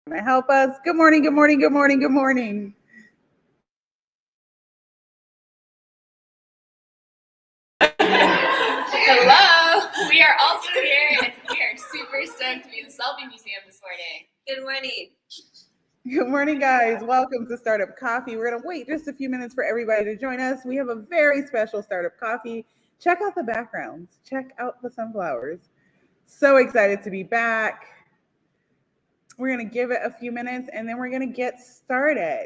to help us. Good morning, good morning, good morning, good morning. Hello, we are also here and we are super stoked to be in the Selfie Museum this morning. Good morning. Good morning, guys. Welcome to Startup Coffee. We're going to wait just a few minutes for everybody to join us. We have a very special Startup Coffee. Check out the backgrounds. Check out the sunflowers. So excited to be back. We're going to give it a few minutes and then we're going to get started.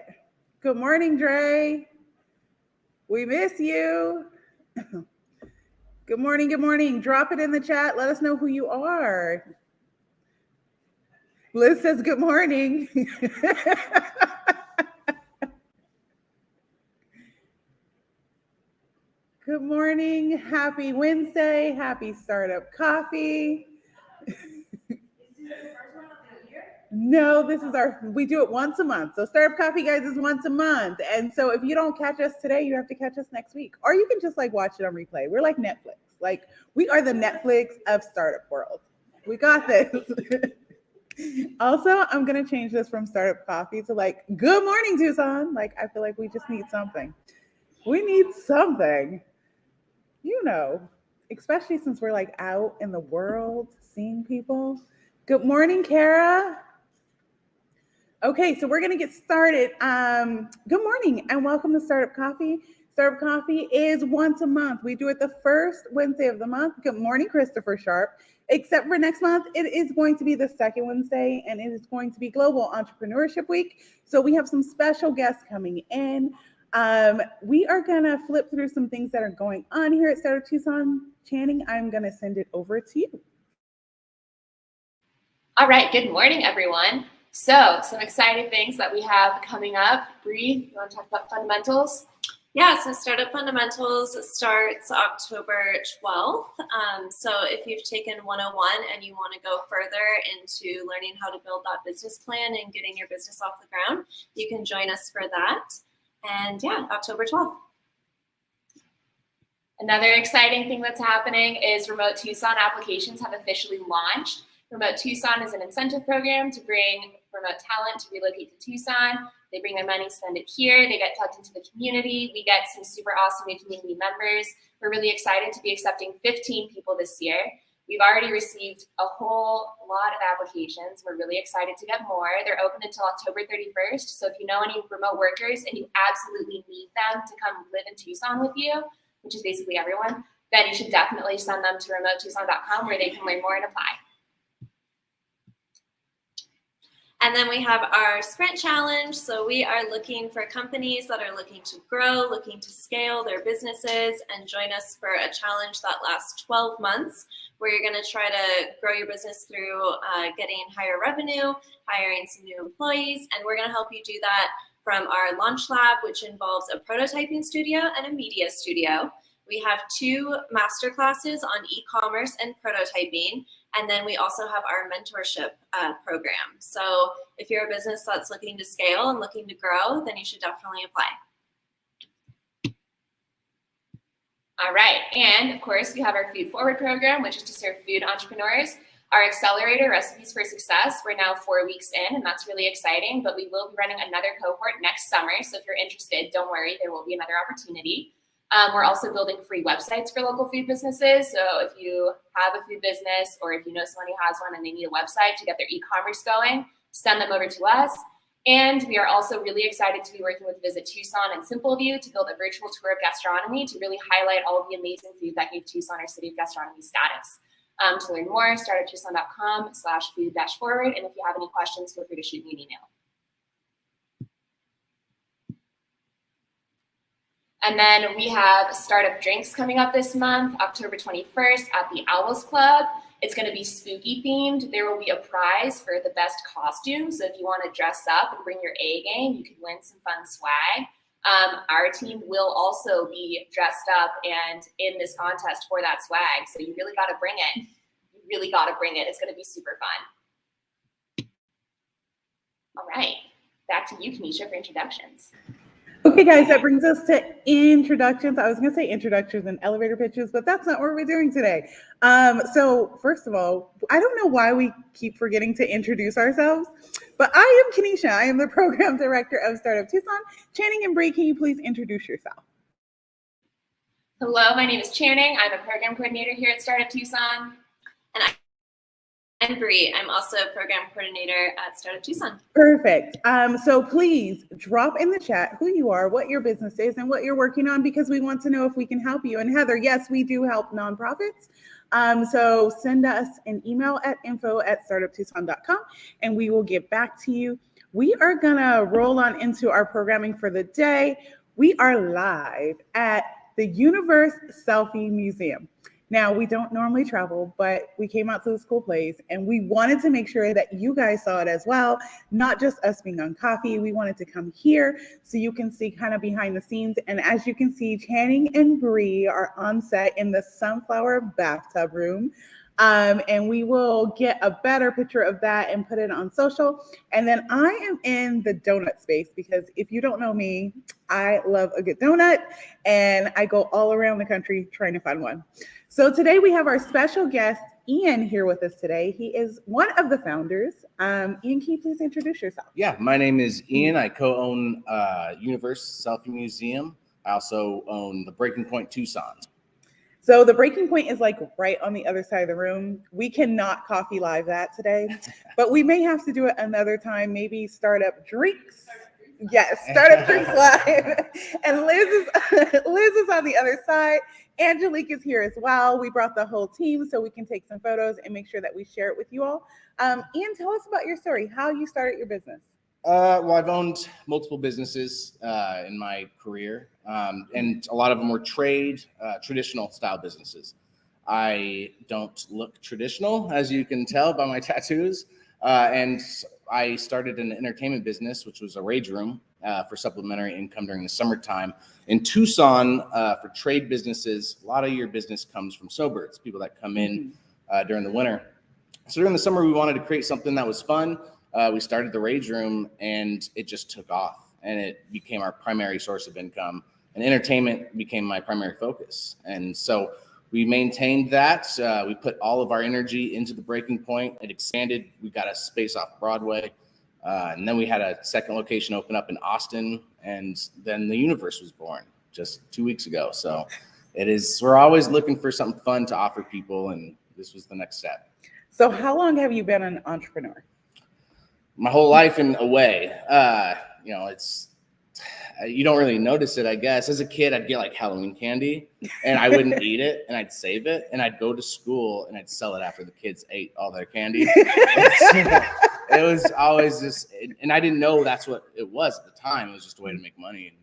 Good morning, Dre. We miss you. Good morning, good morning. Drop it in the chat. Let us know who you are. Liz says good morning. Good morning. Happy Wednesday. Happy Startup Coffee. No, this is we do it once a month. So Startup Coffee, guys, is once a month. And so if you don't catch us today, you have to catch us next week. Or you can just watch it on replay. We're like Netflix. We are the Netflix of Startup World. We got this. Also, I'm going to change this from Startup Coffee to good morning, Tucson. I feel like we just need something. We need something, especially since we're out in the world seeing people. Good morning, Kara. Okay, so we're going to get started. Good morning and welcome to Startup Coffee. Startup Coffee is once a month. We do it the first Wednesday of the month. Good morning, Christopher Sharp. Except for next month, it is going to be the second Wednesday and it is going to be Global Entrepreneurship Week. So we have some special guests coming in. We are going to flip through some things that are going on here at Startup Tucson. Channing, I'm going to send it over to you. All right, good morning, everyone. So some exciting things that we have coming up. Bree, you want to talk about fundamentals? Yeah, so Startup Fundamentals starts October 12th. So if you've taken 101 and you want to go further into learning how to build that business plan and getting your business off the ground, you can join us for that. And yeah, October 12th. Another exciting thing that's happening is Remote Tucson applications have officially launched. Remote Tucson is an incentive program to bring remote talent to relocate to Tucson. They bring their money, spend it here. They get plugged into the community. We get some super awesome new community members. We're really excited to be accepting 15 people this year. We've already received a whole lot of applications. We're really excited to get more. They're open until October 31st. So if you know any remote workers and you absolutely need them to come live in Tucson with you, which is basically everyone, then you should definitely send them to remotetucson.com where they can learn more and apply. And then we have our Sprint Challenge. So we are looking for companies that are looking to grow, looking to scale their businesses, and join us for a challenge that lasts 12 months, where you're going to try to grow your business through getting higher revenue, hiring some new employees, and we're going to help you do that from our Launch Lab, which involves a prototyping studio and a media studio. We have 2 master classes on e-commerce and prototyping. And then we also have our mentorship program. So if you're a business that's looking to scale and looking to grow, then you should definitely apply. All right, and of course we have our Food Forward program, which is to serve food entrepreneurs. Our accelerator, Recipes for Success, we're now 4 weeks in, and that's really exciting, but we will be running another cohort next summer. So if you're interested, don't worry, there will be another opportunity. We're also building free websites for local food businesses. So if you have a food business or if you know someone who has one and they need a website to get their e-commerce going, send them over to us. And we are also really excited to be working with Visit Tucson and SimpleView to build a virtual tour of gastronomy to really highlight all of the amazing food that gave Tucson our City of Gastronomy status. To learn more, startuptucson.com/food-forward. And if you have any questions, feel free to shoot me an email. And then we have Startup Drinks coming up this month, October 21st at the Owls Club. It's going to be spooky themed. There will be a prize for the best costume. So if you want to dress up and bring your A game, you could win some fun swag. Our team will also be dressed up and in this contest for that swag. So you really got to bring it. You really got to bring it. It's going to be super fun. All right. Back to you, Kanisha, for introductions. Okay, guys, that brings us to introductions. I was going to say introductions and elevator pitches, but that's not what we're doing today. So, first of all, I don't know why we keep forgetting to introduce ourselves, but I am Kenesha. I am the program director of Startup Tucson. Channing and Bree, can you please introduce yourself? Hello, my name is Channing. I'm a program coordinator here at Startup Tucson. And I'm Bree. I'm also a program coordinator at Startup Tucson. Perfect. So please drop in the chat who you are, what your business is, and what you're working on, because we want to know if we can help you. And Heather, yes, we do help nonprofits. So send us an email at info@startuptucson.com and we will get back to you. We are gonna roll on into our programming for the day. We are live at the Youniverse Selfie Museum. Now, we don't normally travel, but we came out to this cool place and we wanted to make sure that you guys saw it as well, not just us being on coffee. We wanted to come here so you can see kind of behind the scenes. And as you can see, Channing and Bree are on set in the sunflower bathtub room. And we will get a better picture of that and put it on social. And then I am in the donut space because if you don't know me, I love a good donut and I go all around the country trying to find one. So today we have our special guest, Ian, here with us today. He is one of the founders. Ian, can you please introduce yourself? Yeah, my name is Ian. I co-own Youniverse Selfie Museum. I also own the Breaking Point Tucson. So the Breaking Point is like right on the other side of the room. We cannot coffee live that today, but we may have to do it another time, maybe Startup Drinks. Yes, Startup Drinks Live. And Liz is on the other side. Angelique is here as well. We brought the whole team so we can take some photos and make sure that we share it with you all. Ian, tell us about your story, how you started your business. Well, I've owned multiple businesses in my career, and a lot of them were traditional style businesses. I don't look traditional, as you can tell by my tattoos, and I started an entertainment business, which was a rage room for supplementary income during the summertime. In Tucson, for trade businesses, a lot of your business comes from snowbirds, people that come in during the winter. So during the summer, we wanted to create something that was fun. We started the rage room and it just took off and it became our primary source of income, and entertainment became my primary focus. And so we maintained that. We put all of our energy into the Breaking Point. It expanded. We got a space off Broadway. And then we had a second location open up in Austin. And then the Youniverse was born just 2 weeks ago. So we're always looking for something fun to offer people. And this was the next step. So how long have you been an entrepreneur? My whole life in a way. You don't really notice it, I guess. As a kid, I'd get like Halloween candy and I wouldn't eat it and I'd save it and I'd go to school and I'd sell it after the kids ate all their candy. It was always just, and I didn't know that's what it was at the time. It was just a way to make money.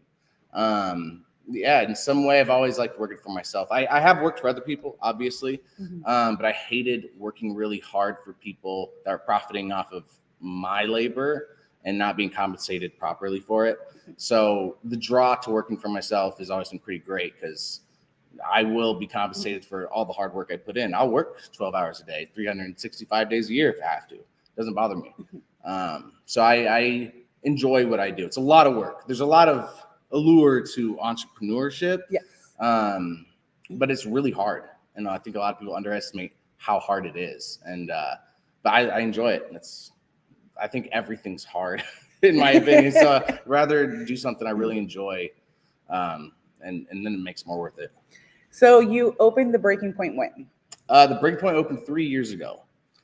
In some way, I've always liked working for myself. I have worked for other people, obviously, but I hated working really hard for people that are profiting off of my labor and not being compensated properly for it. So the draw to working for myself has always been pretty great because I will be compensated for all the hard work I put in. I'll work 12 hours a day, 365 days a year if I have to. It doesn't bother me. So I enjoy what I do. It's a lot of work. There's a lot of allure to entrepreneurship, yes. But it's really hard. And I think a lot of people underestimate how hard it is. And but I enjoy it. I think everything's hard in my opinion. So I'd rather do something I really enjoy, and then it makes more worth it. So you opened the Breaking Point when? The Breaking Point opened 3 years ago.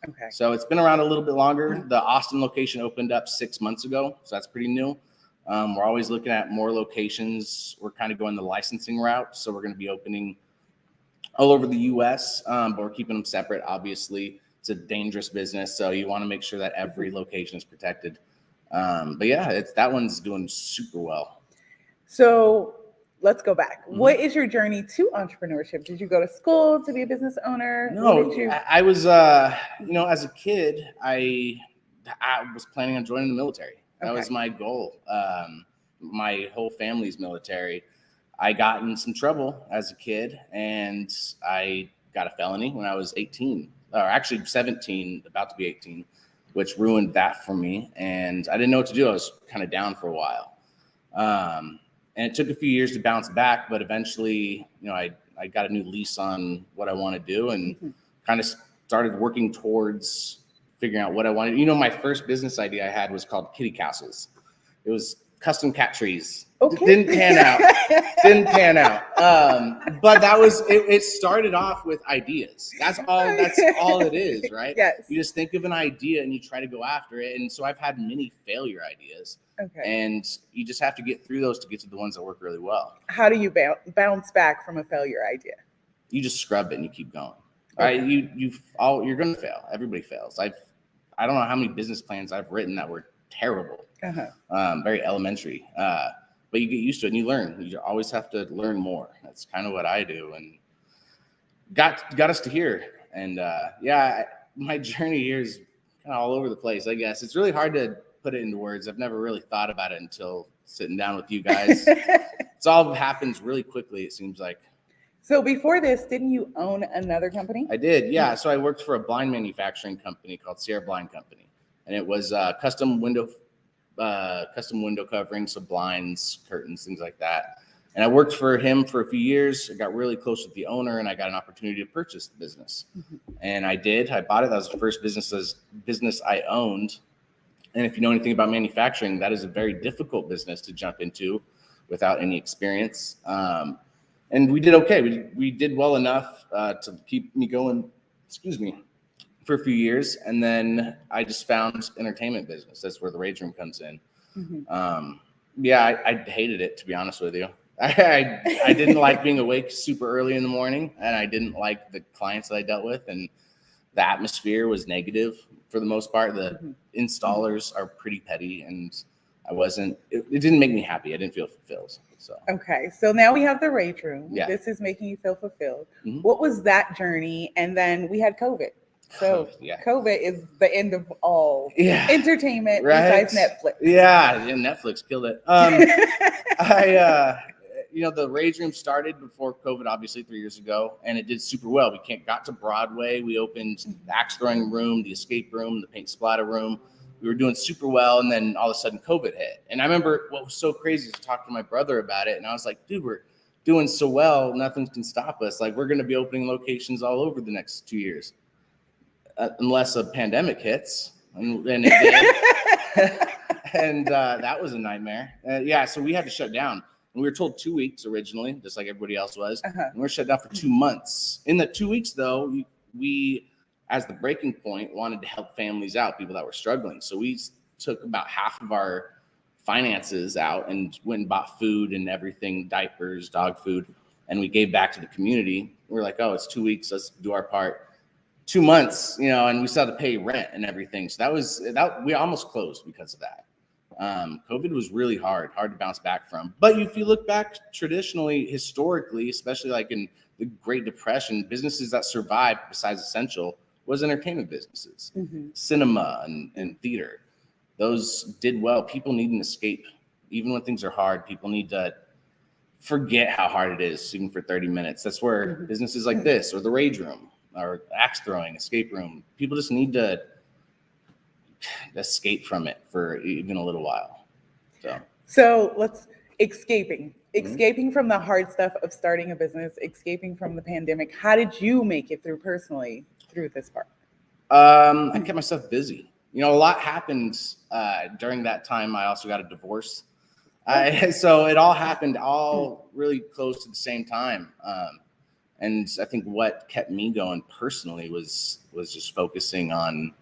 Okay. So it's been around a little bit longer. The Austin location opened up 6 months ago. So that's pretty new. We're always looking at more locations. We're kind of going the licensing route. So we're going to be opening all over the US, but we're keeping them separate, obviously. It's a dangerous business, so you want to make sure that every location is protected. But yeah, that one's doing super well. So let's go back. What is your journey to entrepreneurship? Did you go to school to be a business owner? No, I was, as a kid, I was planning on joining the military. That was my goal. My whole family's military. I got in some trouble as a kid, and I got a felony when I was 18. Or actually 17, about to be 18, which ruined that for me. And I didn't know what to do. I was kind of down for a while. And it took a few years to bounce back, but eventually, I got a new lease on what I want to do and kind of started working towards figuring out what I wanted. My first business idea I had was called Kitty Castles. It was custom cat trees. Okay. Didn't pan out. But that was it. It started off with ideas. That's all it is, right? Yes. You just think of an idea and you try to go after it. And so I've had many failure ideas. Okay. And you just have to get through those to get to the ones that work really well. How do you bounce back from a failure idea? You just scrub it and you keep going. All right. You're gonna fail. Everybody fails. I don't know how many business plans I've written that were terrible. Very elementary. But you get used to it and you learn. You always have to learn more. That's kind of what I do, and got us to here. And my journey here is kind of all over the place, I guess. It's really hard to put it into words. I've never really thought about it until sitting down with you guys. It's all happens really quickly, it seems like. So before this, didn't you own another company? I did, yeah. So I worked for a blind manufacturing company called Sierra Blind Company, and it was custom window coverings, so blinds, curtains, things like that. And I worked for him for a few years. I got really close with the owner, and I got an opportunity to purchase the business. And I did. I bought it. That was the first business I owned. And if you know anything about manufacturing, that is a very difficult business to jump into without any experience. And we did okay. We did well enough to keep me going, for a few years. And then I just found entertainment business. That's where the Rage Room comes in. I hated it, to be honest with you. I didn't like being awake super early in the morning, and I didn't like the clients that I dealt with, and the atmosphere was negative for the most part. The installers are pretty petty, and it didn't make me happy. I didn't feel fulfilled. So okay, so now we have the Rage Room. Yeah. This is making you feel fulfilled. What was that journey? And then we had COVID. So COVID is the end of all entertainment besides Netflix. Yeah, Netflix killed it. The Rage Room started before COVID, obviously 3 years ago, and it did super well. We got to Broadway. We opened the axe throwing room, the escape room, the paint splatter room. We were doing super well, and then all of a sudden COVID hit. And I remember what was so crazy is to talk to my brother about it, and I was like, dude, we're doing so well, nothing can stop us. Like, we're going to be opening locations all over the next 2 years. Unless a pandemic hits, and it did. And that was a nightmare. So we had to shut down. And we were told 2 weeks originally, just like everybody else was. And we were shut down for 2 months. In the 2 weeks, though, we, as the breaking point, wanted to help families out, people that were struggling. So we took about half of our finances out and went and bought food and everything, diapers, dog food, and we gave back to the community. We were like, oh, it's 2 weeks, let's do our part. 2 months, and we still had to pay rent and everything. So we almost closed because of that. COVID was really hard to bounce back from. But if you look back traditionally, historically, especially like in the Great Depression, businesses that survived besides essential was entertainment businesses, cinema and theater. Those did well. People need an escape. Even when things are hard, people need to forget how hard it is, even for 30 minutes. That's where businesses like this or the Rage Room or axe throwing, escape room, people just need to escape from it for even a little while. So let's escaping from the hard stuff of starting a business, escaping from the pandemic. How did you make it through personally through this part? I kept myself busy. A lot happened during that time. I also got a divorce. So it all happened all really close to the same time. And I think what kept me going personally was just focusing on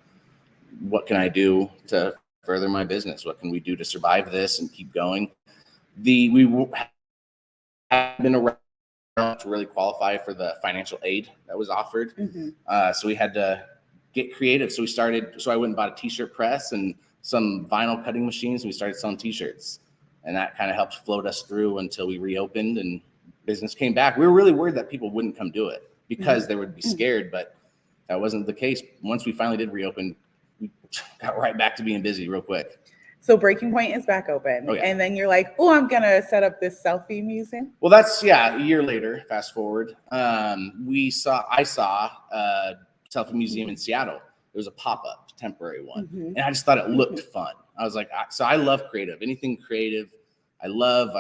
what can I do to further my business? What can we do to survive this and keep going? We have been around to really qualify for the financial aid that was offered. So we had to get creative. So I went and bought a t-shirt press and some vinyl cutting machines, and we started selling t-shirts. And that kind of helped float us through until we reopened and business came back. We were really worried that people wouldn't come do it because they would be scared, but that wasn't the case. Once we finally did reopen, we got right back to being busy real quick. So Breaking Point is back open. And then you're like, oh, I'm going to set up this selfie museum. Well, that's, a year later, fast forward. I saw a selfie museum in Seattle. It was a pop-up, temporary one. And I just thought it looked fun. I was like, I love creative, anything creative. I love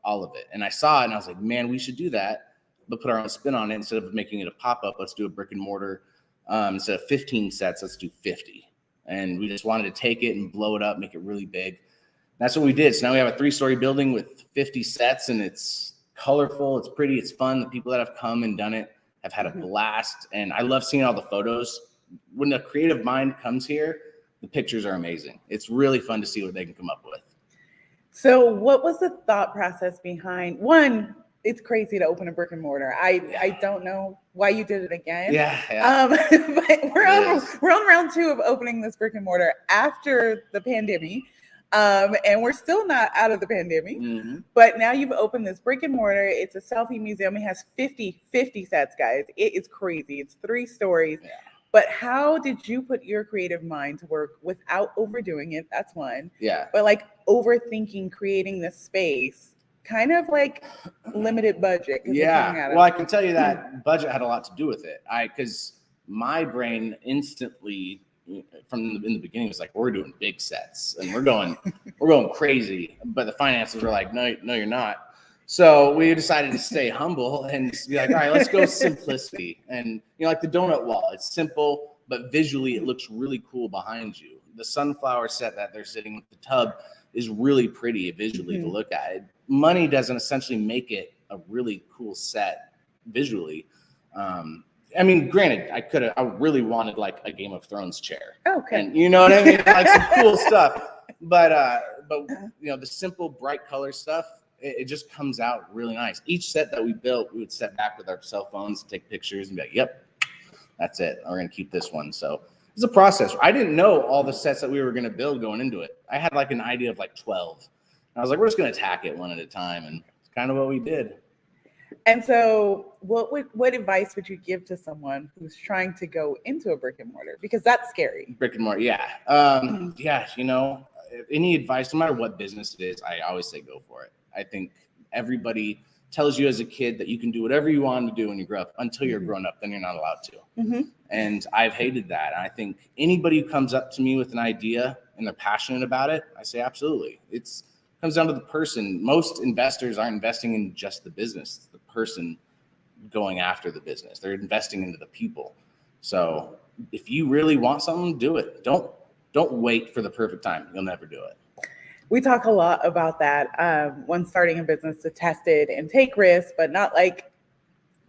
all of it. And I saw it and I was like, man, we should do that, but put our own spin on it. Instead of making it a pop-up, let's do a brick and mortar. Instead of 15 sets, let's do 50. And we just wanted to take it and blow it up, make it really big. That's what we did. So now we have a 3-story building with 50 sets, and it's colorful, it's pretty, it's fun. The people that have come and done it have had a blast. And I love seeing all the photos. When the creative mind comes here, the pictures are amazing. It's really fun to see what they can come up with. So what was the thought process behind, one, it's crazy to open a brick and mortar. I don't know why you did it again. Yeah. But we're on round 2 of opening this brick and mortar after the pandemic. And we're still not out of the pandemic, but now you've opened this brick and mortar. It's a selfie museum. It has 50 sets, guys. It is crazy. It's 3 stories. Yeah. But how did you put your creative mind to work without overdoing it? That's one. Yeah. But like overthinking creating this space, kind of like limited budget. Yeah. Well, I can tell you that budget had a lot to do with it. Because my brain instantly, in the beginning, was like, we're doing big sets and we're going crazy. But the finances were like, no, you're not. So we decided to stay humble and be like, all right, let's go simplicity. And like the donut wall, it's simple, but visually it looks really cool behind you. The sunflower set that they're sitting with the tub is really pretty visually to look at. Money doesn't essentially make it a really cool set visually. I mean, granted, I really wanted like a Game of Thrones chair. Okay. And you know what I mean? Like some cool stuff. But the simple bright color stuff, it just comes out really nice. Each set that we built, we would step back with our cell phones, take pictures and be like, yep, that's it. We're going to keep this one. So it's a process. I didn't know all the sets that we were going to build going into it. I had like an idea of like 12. And I was like, we're just going to attack it one at a time. And it's kind of what we did. And so what advice would you give to someone who's trying to go into a brick and mortar? Because that's scary. Brick and mortar, yeah. Any advice, no matter what business it is, I always say go for it. I think everybody tells you as a kid that you can do whatever you want to do when you grow up until you're grown up, then you're not allowed to. And I've hated that. And I think anybody who comes up to me with an idea and they're passionate about it, I say, absolutely. It comes down to the person. Most investors aren't investing in just the business. It's the person going after the business. They're investing into the people. So if you really want something, do it. Don't wait for the perfect time. You'll never do it. We talk a lot about that when starting a business, to test it and take risks, but not like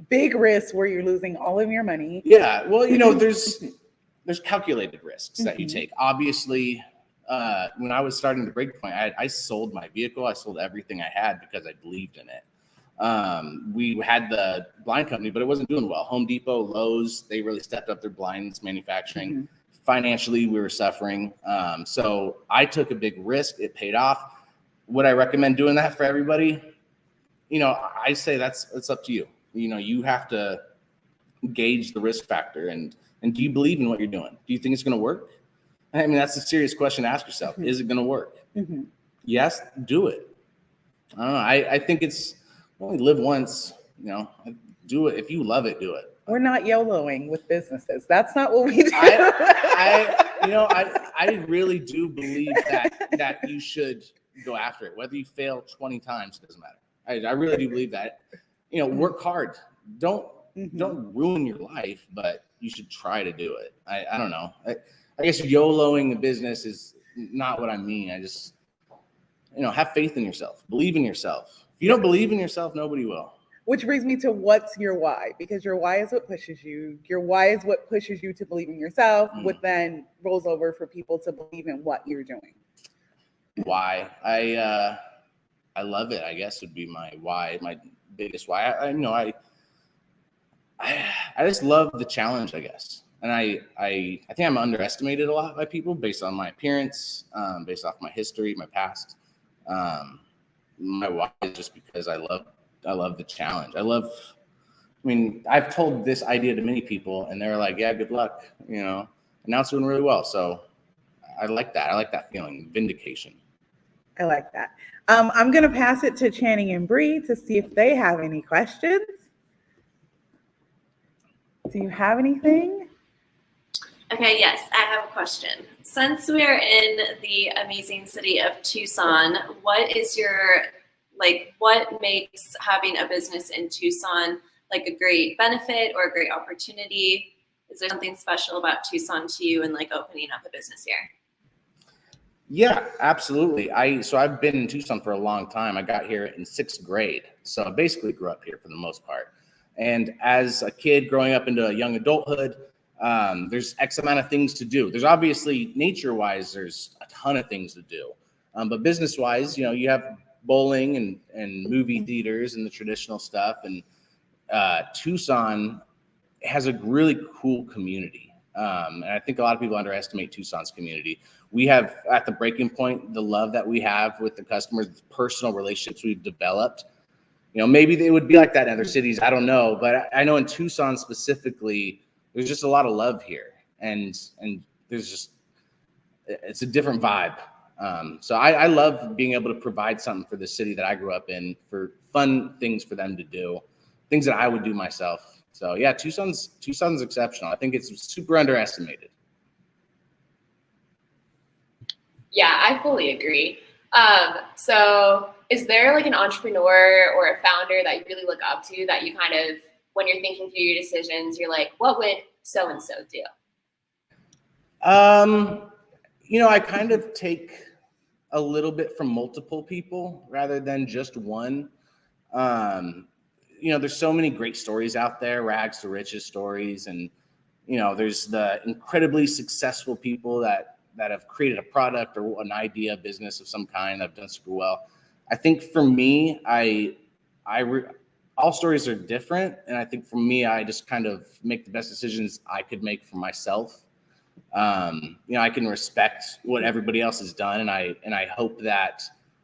big risks where you're losing all of your money. Yeah. Well, there's calculated risks that you take. Obviously, when I was starting the Breakpoint, I sold my vehicle. I sold everything I had because I believed in it. We had the blind company, but it wasn't doing well. Home Depot, Lowe's, they really stepped up their blinds manufacturing. Financially, we were suffering. So I took a big risk. It paid off. Would I recommend doing that for everybody? I say it's up to you. You have to gauge the risk factor and do you believe in what you're doing? Do you think it's going to work? I mean, that's a serious question to ask yourself. Is it going to work? Yes, do it. I don't know. I think it's only live once, do it. If you love it, do it. We're not YOLOing with businesses. That's not what we do. I really do believe that you should go after it. Whether you fail 20 times, it doesn't matter. I really do believe that. Work hard. Don't ruin your life, but you should try to do it. I don't know. I guess YOLOing the business is not what I mean. I just, have faith in yourself. Believe in yourself. If you don't believe in yourself, nobody will. Which brings me to what's your why? Because your why is what pushes you. Your why is what pushes you to believe in yourself, what then rolls over for people to believe in what you're doing. Why? I love it, I guess would be my why, my biggest why. I just love the challenge, I guess. And I think I'm underestimated a lot by people based on my appearance, based off my history, my past. My why is just because I love the challenge. I've told this idea to many people and they're like, yeah, good luck, and now it's doing really well. So I like that. I like that feeling, vindication. I like that. I'm going to pass it to Channing and Bree to see if they have any questions. Do you have anything? Okay, yes, I have a question. Since we're in the amazing city of Tucson, what is your Like, what makes having a business in Tucson like a great benefit or a great opportunity? Is there something special about Tucson to you and like opening up a business here? Yeah, absolutely. I've been in Tucson for a long time. I got here in 6th grade, so I basically grew up here for the most part. And as a kid growing up into a young adulthood, there's X amount of things to do. There's obviously nature-wise, there's a ton of things to do, but business-wise, you have bowling and movie theaters and the traditional stuff. And Tucson has a really cool community. And I think a lot of people underestimate Tucson's community. We have, at the breaking point, the love that we have with the customers, the personal relationships we've developed. Maybe it would be like that in other cities. I don't know. But I know in Tucson specifically, there's just a lot of love here. And there's just, it's a different vibe. So I love being able to provide something for the city that I grew up in, for fun things for them to do, things that I would do myself. So yeah, Tucson's exceptional. I think it's super underestimated. Yeah, I fully agree. So is there like an entrepreneur or a founder that you really look up to that you kind of, when you're thinking through your decisions, you're like, what would so-and-so do? I kind of take a little bit from multiple people rather than just one. There's so many great stories out there, rags to riches stories. And, there's the incredibly successful people that have created a product or an idea, business of some kind that have done super well. I think for me, all stories are different. And I think for me, I just kind of make the best decisions I could make for myself. I can respect what everybody else has done. And I hope that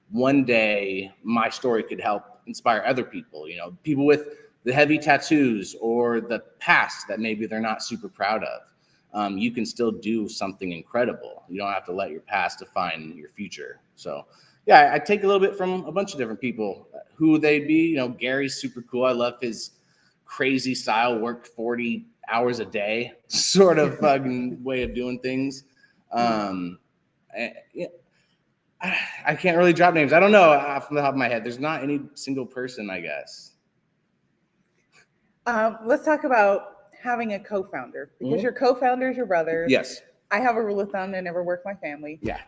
one day my story could help inspire other people, people with the heavy tattoos or the past that maybe they're not super proud of. You can still do something incredible. You don't have to let your past define your future. So yeah, I take a little bit from a bunch of different people. Who they'd be, Gary's super cool. I love his crazy style, work 40 hours a day sort of way of doing things. I can't really drop names. I don't know off the top of my head. There's not any single person, I guess. Let's talk about having a co-founder, because your co-founder is your brother. Yes. I have a rule of thumb: I never work my family. Yeah.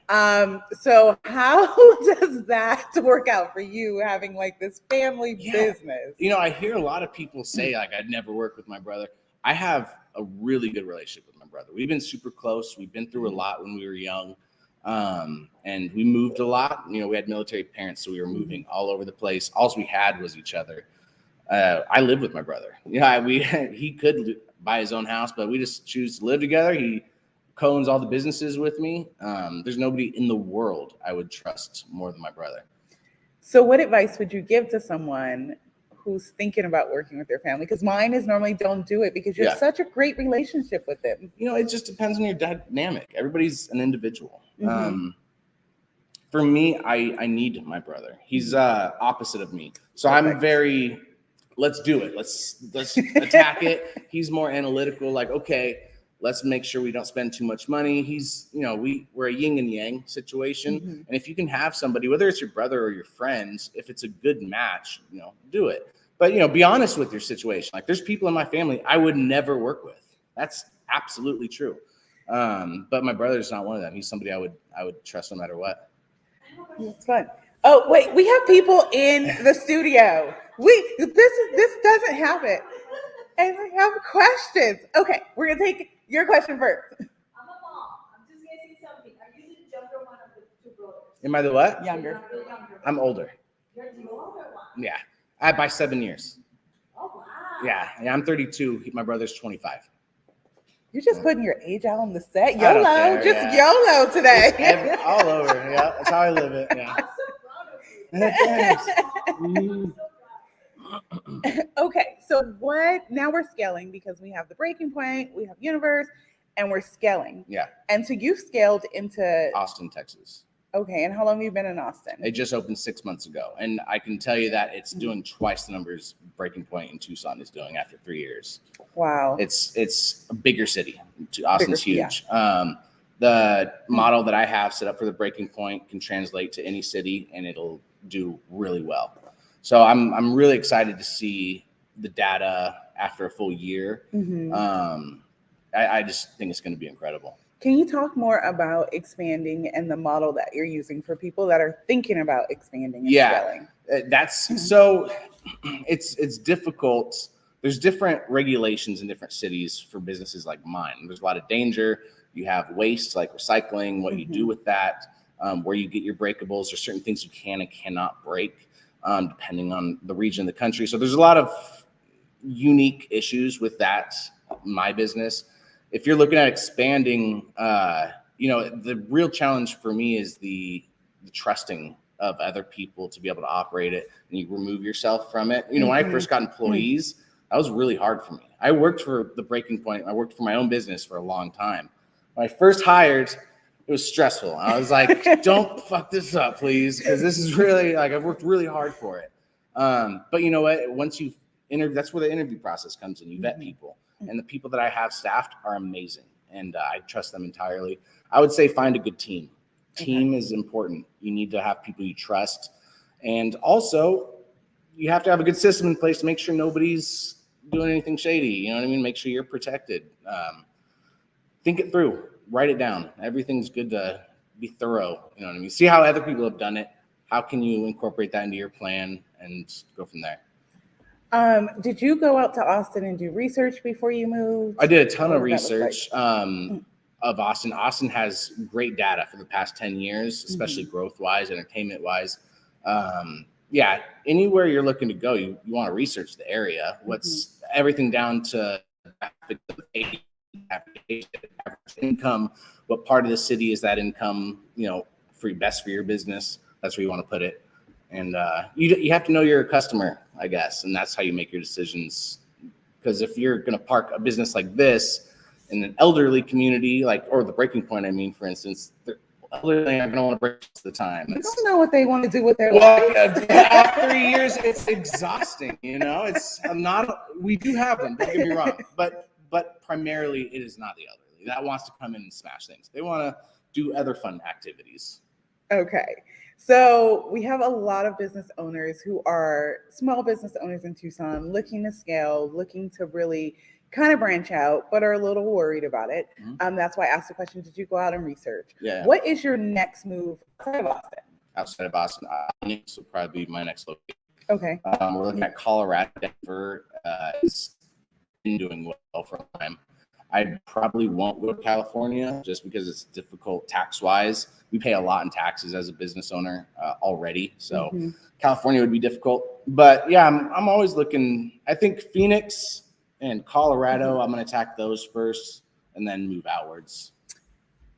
So how does that work out for you, having like this family business? I hear a lot of people say like, I'd never work with my brother. I have a really good relationship with my brother. We've been super close. We've been through a lot when we were young. And we moved a lot. We had military parents, so we were moving all over the place. All we had was each other. I live with my brother. He could buy his own house, but we just choose to live together. He co-owns all the businesses with me. There's nobody in the world I would trust more than my brother. So what advice would you give to someone who's thinking about working with their family? Because mine is normally don't do it, because you have such a great relationship with them. It just depends on your dynamic. Everybody's an individual. Mm-hmm. For me, I need my brother. He's opposite of me. So Perfect. I'm very, let's do it. Let's attack it. He's more analytical, like, okay, let's make sure we don't spend too much money. He's, we're a yin and yang situation. Mm-hmm. And if you can have somebody, whether it's your brother or your friends, if it's a good match, do it. But, be honest with your situation. Like, there's people in my family I would never work with. That's absolutely true. But my brother's not one of them. He's somebody I would trust no matter what. It's fun. Oh, wait, we have people in the studio. This doesn't happen. And we have questions. Okay, we're gonna take your question first. I'm a mom. I'm just gonna say something. Are you the younger one of the two brothers? Am I the what? Younger. The younger one. I'm older. You're the older one. Yeah, by 7 years. Oh wow. Yeah, I'm 32. My brother's 25. You're just putting your age out on the set. I don't YOLO, care, just YOLO today. All over. Yeah, that's how I live it. Yeah. I'm so proud of you. Okay, so now we're scaling, because we have the breaking point, we have Youniverse, and we're scaling. Yeah. And so you've scaled into Austin, Texas. Okay, and how long have you been in Austin? It just opened 6 months ago, and I can tell you that it's doing twice the numbers breaking point in Tucson is doing after 3 years. Wow. It's a bigger city. Austin's huge. Yeah. The model that I have set up for the breaking point can translate to any city, and it'll do really well. So I'm really excited to see the data after a full year. I just think it's going to be incredible. Can you talk more about expanding and the model that you're using for people that are thinking about expanding and scaling? That's so it's difficult. There's different regulations in different cities for businesses like mine. There's a lot of danger. You have waste like recycling, what you do with that, where you get your breakables. There's certain things you can and cannot break, depending on the region of the country. So there's a lot of unique issues with that, my business. If you're looking at expanding, the real challenge for me is the trusting of other people to be able to operate it, and you remove yourself from it. When I first got employees, that was really hard for me. I worked for the Breaking Point. I worked for my own business for a long time. When I first hired, it was stressful. I was like, don't fuck this up, please, because this is really I've worked really hard for it. But you know what? Once you that's where the interview process comes in. You vet people. And the people that I have staffed are amazing, and I trust them entirely. I would say find a good team. Team is important. You need to have people you trust, and also you have to have a good system in place to make sure nobody's doing anything shady. You know what I mean? Make sure you're protected. Think it through. Write it down. Everything's good to be thorough. You know what I mean? See how other people have done it. How can you incorporate that into your plan and go from there? Did you go out to Austin and do research before you moved? I did a ton of research of Austin. Austin has great data for the past 10 years, especially growth-wise, entertainment-wise. Anywhere you're looking to go, you want to research the area. What's everything down to average income, what part of the city is that income, best for your business. That's where you want to put it. And you have to know your customer, I guess, and that's how you make your decisions. Because if you're going to park a business like this in an elderly community, or the Breaking Point, for instance, the elderly aren't going to want to break most of the time. I don't know what they want to do with their life. After 3 years, it's exhausting. It's not. We do have them. Don't get me wrong, but primarily it is not the elderly that wants to come in and smash things. They want to do other fun activities. Okay. So we have a lot of business owners who are small business owners in Tucson looking to scale, looking to really kind of branch out, but are a little worried about it. That's why I asked the question, did you go out and research? Yeah. What is your next move outside of Austin? Outside of Austin, this will probably be my next location. Okay. We're looking at Colorado. Denver has been doing well for a time. I probably won't go to California just because it's difficult tax-wise. We pay a lot in taxes as a business owner already, so California would be difficult. But yeah, I'm always looking. I think Phoenix and Colorado, I'm going to attack those first and then move outwards.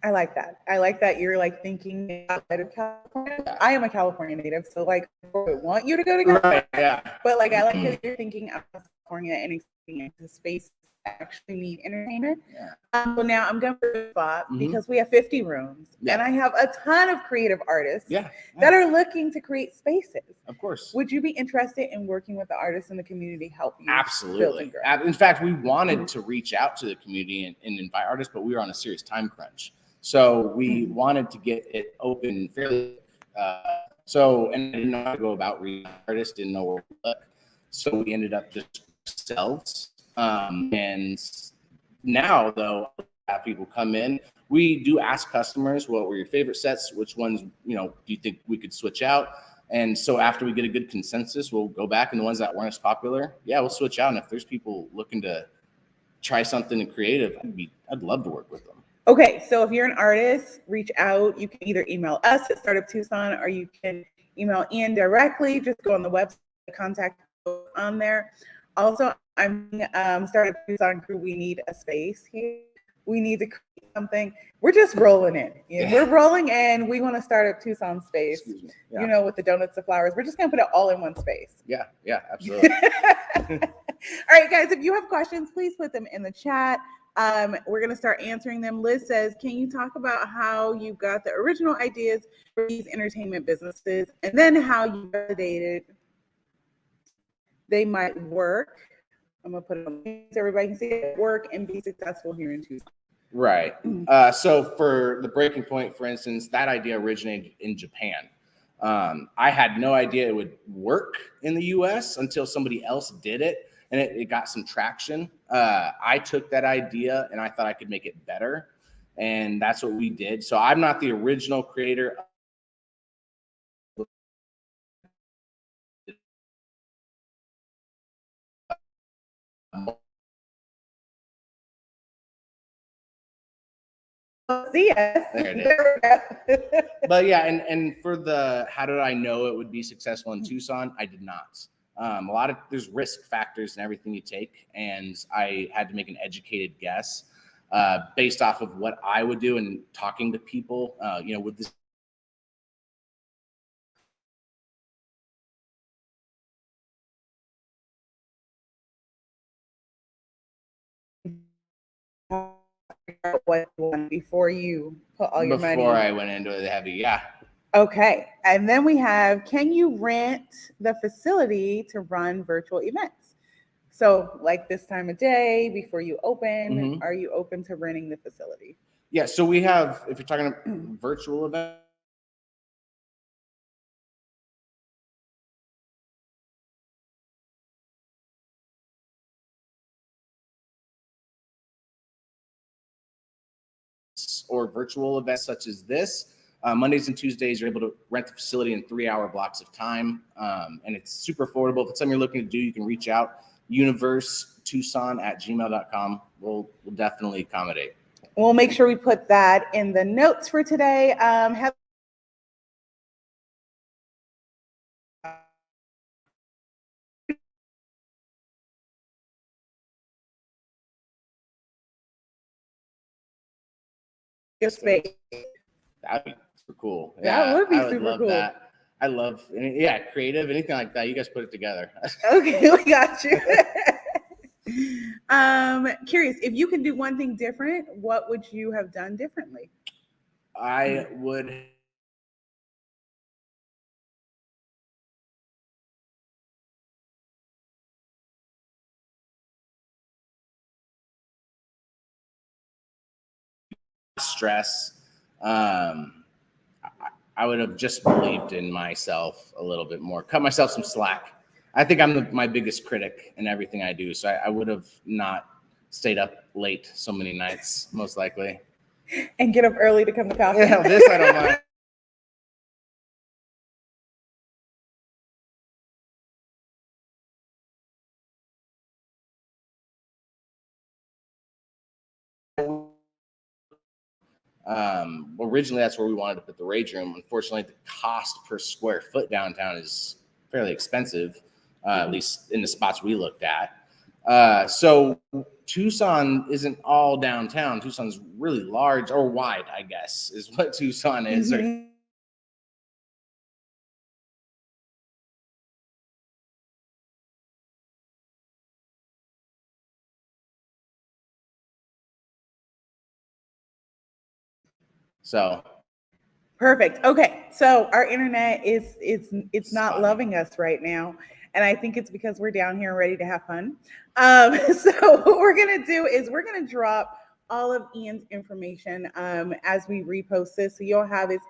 I like that. I like that you're thinking outside of California. Yeah. I am a California native, so I want you to go to California. Right, yeah. But I like that you're thinking outside of California and expanding into space actually need entertainment. Yeah. So now I'm going for the spot because we have 50 rooms and I have a ton of creative artists that are looking to create spaces. Of course. Would you be interested in working with the artists in the community help you? Absolutely. In fact, we wanted to reach out to the community and invite artists, but we were on a serious time crunch. So we wanted to get it open fairly. And I didn't know how to go about reaching artists, didn't know where to look. So we ended up just ourselves. And now, though, have people come in. We do ask customers, what were your favorite sets? Which ones, do you think we could switch out? And so after we get a good consensus, we'll go back, and the ones that weren't as popular, we'll switch out. And if there's people looking to try something creative, I'd love to work with them. Okay, so if you're an artist, reach out. You can either email us at Startup Tucson, or you can email Ian directly. Just go on the website, contact on there. Also, I'm Startup Tucson crew. We need a space here. We need to create something. We're just rolling in. We're rolling in. We want to start up Tucson space. With the donuts, the flowers. We're just gonna put it all in one space. Yeah, absolutely. All right, guys. If you have questions, please put them in the chat. We're gonna start answering them. Liz says, "Can you talk about how you got the original ideas for these entertainment businesses, and then how you validated they might work?" I'm gonna put it on so everybody can see it work and be successful here in Tucson. Right. So for the Breaking Point, for instance, that idea originated in Japan. I had no idea it would work in the US until somebody else did it, and it got some traction. I took that idea and I thought I could make it better, and that's what we did. So I'm not the original creator. See us. There it is. There we go. But yeah, and for the how did I know it would be successful in Tucson? I did not. There's risk factors in everything you take, and I had to make an educated guess based off of what I would do and talking to people. With this. What you want before you put all your money. Before I went into it heavy, yeah. Okay, and then we have, can you rent the facility to run virtual events? So like this time of day before you open, are you open to renting the facility? Yeah, so we have, if you're talking about virtual events, or virtual events such as this, Mondays and Tuesdays, you're able to rent the facility in 3-hour blocks of time. And it's super affordable. If it's something you're looking to do, you can reach out, universetucson@gmail.com. We'll definitely accommodate. We'll make sure we put that in the notes for today. Have your space. That'd be super cool. That would be I super love cool. that. I love, creative, anything like that. You guys put it together. Okay, we got you. Curious, if you could do one thing different, what would you have done differently? I would stress. I would have just believed in myself a little bit more, cut myself some slack. I think I'm my biggest critic in everything I do. So I would have not stayed up late so many nights, most likely. And get up early to come to coffee. Yeah, this I don't mind. Originally, that's where we wanted to put the rage room. Unfortunately, the cost per square foot downtown is fairly expensive, at least in the spots we looked at. So Tucson isn't all downtown. Tucson's really large or wide, I guess, is what Tucson is. So Perfect. Okay, so our internet it's not Spotty. loving us right now, and I think it's because we're down here ready to have fun. So what we're gonna do is we're gonna drop all of Ian's information as we repost this, so you'll have his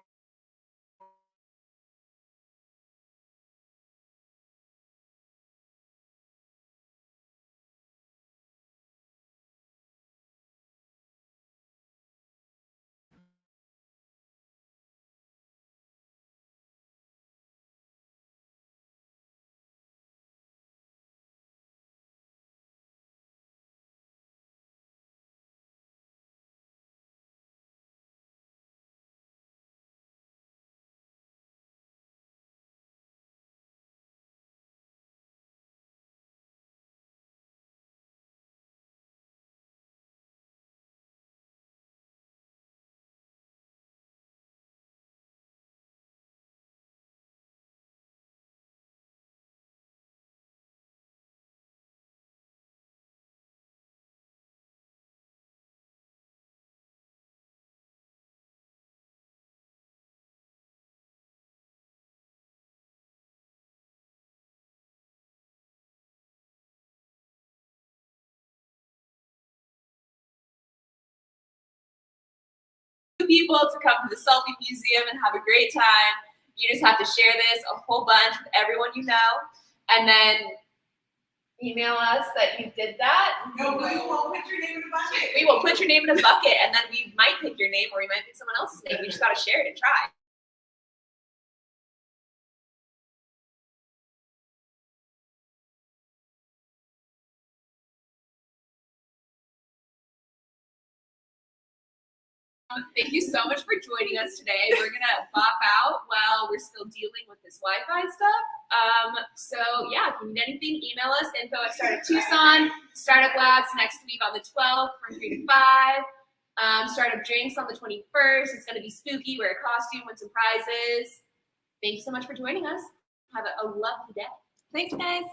People to come to the Selfie Museum and have a great time. You just have to share this a whole bunch with everyone you know, and then email us that you did that. No, we won't put your name in the bucket. We will put your name in a bucket, and then we might pick your name, or we might pick someone else's name. We just gotta share it and try. Thank you so much for joining us today. We're gonna bop out while we're still dealing with this Wi-Fi stuff. So yeah, if you need anything, email us, info@Startup Tucson. Startup Labs next week on the 12th from 3 to 5. Startup Drinks on the 21st. It's gonna be spooky, wear a costume, win some prizes. Thank you so much for joining us. Have a lovely day. Thanks, guys.